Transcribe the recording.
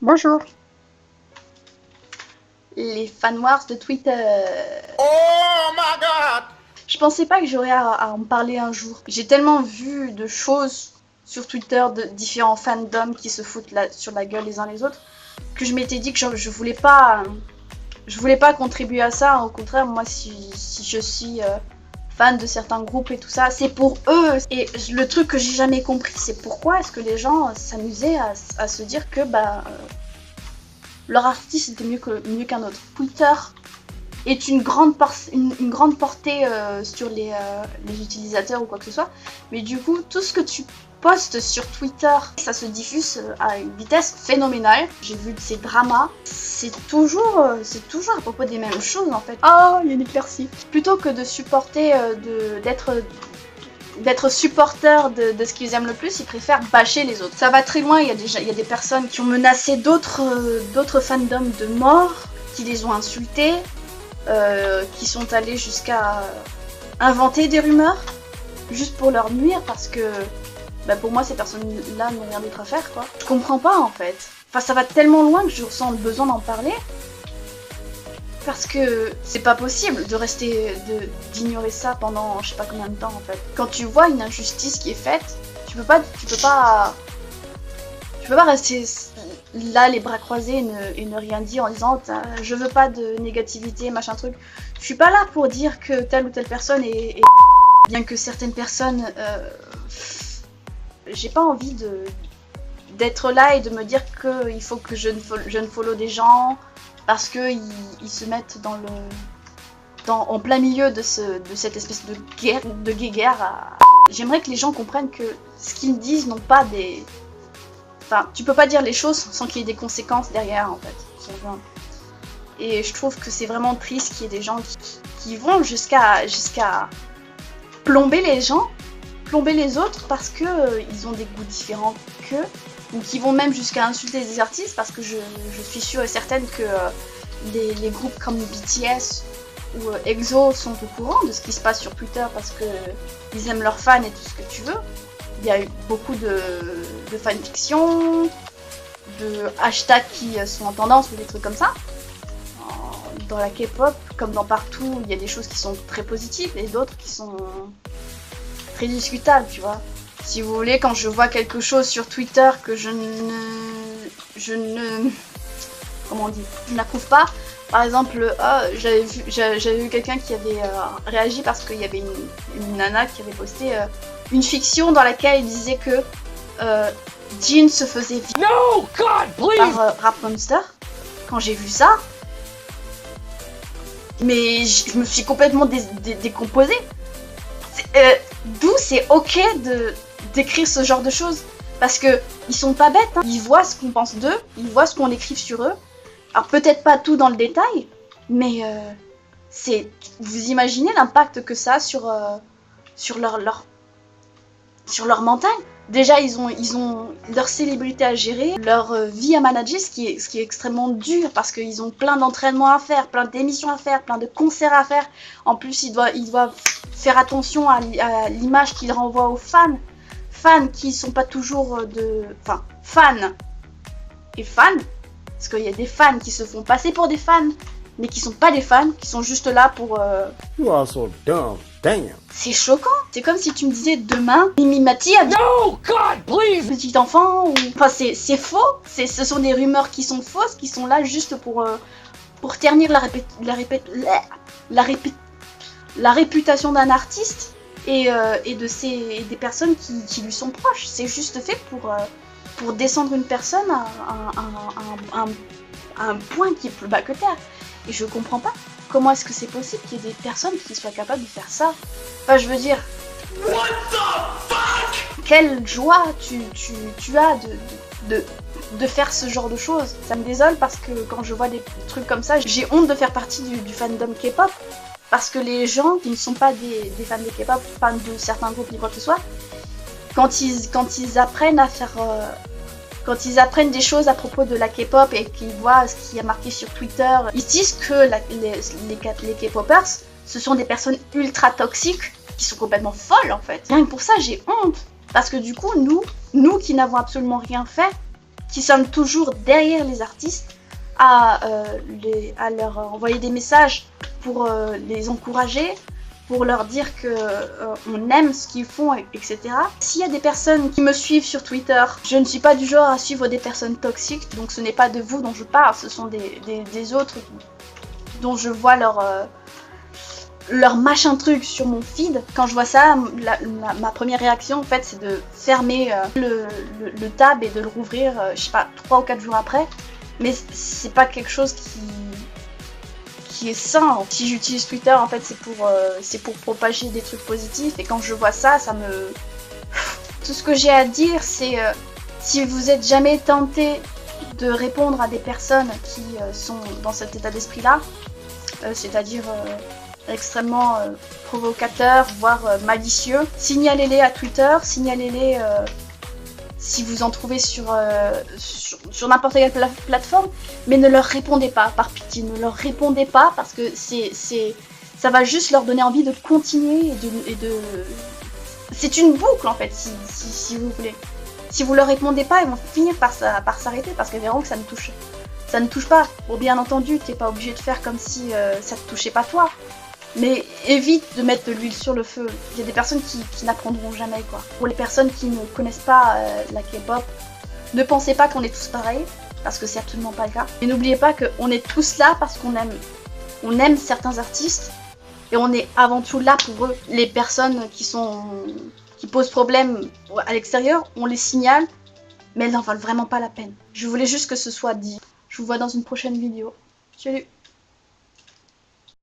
Bonjour. Les fan wars de Twitter. Oh my god! Je pensais pas que j'aurais à en parler un jour. J'ai tellement vu de choses sur Twitter de différents fandoms qui se foutent sur la gueule les uns les autres que je m'étais dit que je voulais pas contribuer à ça. Au contraire, moi si je suis fan de certains groupes et tout ça, c'est pour eux. Et le truc que j'ai jamais compris, c'est pourquoi est-ce que les gens s'amusaient à se dire que leur artiste était mieux qu'un autre. Twitter est une grande portée sur les utilisateurs ou quoi que ce soit, mais du coup tout ce que tu postes sur Twitter, ça se diffuse à une vitesse phénoménale. J'ai vu de ces dramas, c'est toujours à propos des mêmes choses en fait. Oh, il y a une éclaircie. Plutôt que de supporter, d'être supporter de ce qu'ils aiment le plus, ils préfèrent bâcher les autres. Ça va très loin, il y a des personnes qui ont menacé d'autres fandoms de mort, qui les ont insultés, qui sont allés jusqu'à inventer des rumeurs juste pour leur nuire parce que pour moi ces personnes-là n'ont rien d'autre à faire quoi. Je comprends pas en fait. Enfin ça va tellement loin que je ressens le besoin d'en parler. Parce que c'est pas possible d'ignorer ça pendant je sais pas combien de temps en fait. Quand tu vois une injustice qui est faite, tu peux pas rester là les bras croisés et ne rien dire en disant je veux pas de négativité machin truc. Je suis pas là pour dire que telle ou telle personne est bien que certaines personnes j'ai pas envie d'être là et de me dire qu'il faut que je ne follow des gens parce qu'ils se mettent en plein milieu de cette espèce de guéguerre. J'aimerais que les gens comprennent que ce qu'ils disent n'ont pas des... Enfin, tu peux pas dire les choses sans qu'il y ait des conséquences derrière en fait. Et je trouve que c'est vraiment triste qu'il y ait des gens qui vont jusqu'à plomber les gens, plomber les autres parce que ils ont des goûts différents qu'eux, ou qui vont même jusqu'à insulter des artistes parce que je suis sûre et certaine que les groupes comme BTS ou EXO sont au courant de ce qui se passe sur Twitter parce que ils aiment leurs fans et tout ce que tu veux. Il y a eu beaucoup de fanfiction, de hashtags qui sont en tendance ou des trucs comme ça. Dans la K-pop, comme dans partout, il y a des choses qui sont très positives et d'autres qui sont très discutables, tu vois. Si vous voulez, quand je vois quelque chose sur Twitter que je n'approuve pas, par exemple, j'avais vu quelqu'un qui avait réagi parce qu'il y avait une nana qui avait posté une fiction dans laquelle il disait que Jin se faisait violer par Rap Monster. Quand j'ai vu ça, mais je me suis complètement décomposée. D'où c'est ok d'écrire ce genre de choses parce que ils sont pas bêtes, hein. Ils voient ce qu'on pense d'eux, ils voient ce qu'on écrive sur eux. Alors peut-être pas tout dans le détail, mais vous imaginez l'impact que ça a sur leur mental. Déjà ils ont leur célébrité à gérer, leur vie à manager, ce qui est extrêmement dur parce qu'ils ont plein d'entraînements à faire, plein d'émissions à faire, plein de concerts à faire. En plus ils doivent faire attention à l'image qu'ils renvoient aux fans qui sont pas toujours fans et fans, parce qu'il y a des fans qui se font passer pour des fans mais qui sont pas des fans, qui sont juste là pour You are so dumb, damn. C'est choquant. C'est comme si tu me disais demain Mimi Mati a No, God, please. petit enfant ou... Enfin c'est faux, ce sont des rumeurs qui sont fausses, qui sont là juste pour ternir la réputation d'un artiste et des personnes qui lui sont proches. C'est juste fait pour descendre une personne à un point qui est plus bas que terre. Et je comprends pas comment est-ce que c'est possible qu'il y ait des personnes qui soient capables de faire ça. Enfin, je veux dire... What the fuck? Quelle joie tu as de faire ce genre de choses. Ça me désole parce que quand je vois des trucs comme ça, j'ai honte de faire partie du fandom K-pop. Parce que les gens qui ne sont pas des fans de K-pop, fans de certains groupes ni quoi que ce soit, quand ils apprennent à faire... Quand ils apprennent des choses à propos de la K-pop et qu'ils voient ce qui est marqué sur Twitter, ils disent que les K-popers, ce sont des personnes ultra toxiques qui sont complètement folles en fait. Rien que pour ça, j'ai honte. Parce que du coup, nous qui n'avons absolument rien fait, qui sommes toujours derrière les artistes, à leur envoyer des messages pour les encourager, pour leur dire que on aime ce qu'ils font, etc. S'il y a des personnes qui me suivent sur Twitter, je ne suis pas du genre à suivre des personnes toxiques, donc ce n'est pas de vous dont je parle, ce sont des autres dont je vois leur machin truc sur mon feed. Quand je vois ça, ma première réaction en fait c'est de fermer le tab et de le rouvrir, je sais pas, 3 ou 4 jours après. Mais c'est pas quelque chose qui est sain. Si j'utilise Twitter, en fait, c'est pour propager des trucs positifs. Et quand je vois ça, ça me... Tout ce que j'ai à dire, c'est si vous êtes jamais tenté de répondre à des personnes qui sont dans cet état d'esprit-là, c'est-à-dire extrêmement provocateurs, voire malicieux, signalez-les à Twitter, signalez-les... si vous en trouvez sur n'importe quelle plateforme, mais ne leur répondez pas, par pitié, ne leur répondez pas parce que ça va juste leur donner envie de continuer et de... C'est une boucle en fait, si vous voulez. Si vous leur répondez pas, ils vont finir par s'arrêter parce qu'ils verront que ça ne touche pas. Bon, bien entendu, t'es pas obligé de faire comme si ça te touchait pas toi. Mais évite de mettre de l'huile sur le feu. Il y a des personnes qui n'apprendront jamais, quoi. Pour les personnes qui ne connaissent pas la K-pop, ne pensez pas qu'on est tous pareils, parce que c'est absolument pas le cas. Et n'oubliez pas qu'on est tous là parce qu'on aime certains artistes, et on est avant tout là pour eux. Les personnes qui posent problème à l'extérieur, on les signale, mais elles n'en valent vraiment pas la peine. Je voulais juste que ce soit dit. Je vous vois dans une prochaine vidéo. Salut!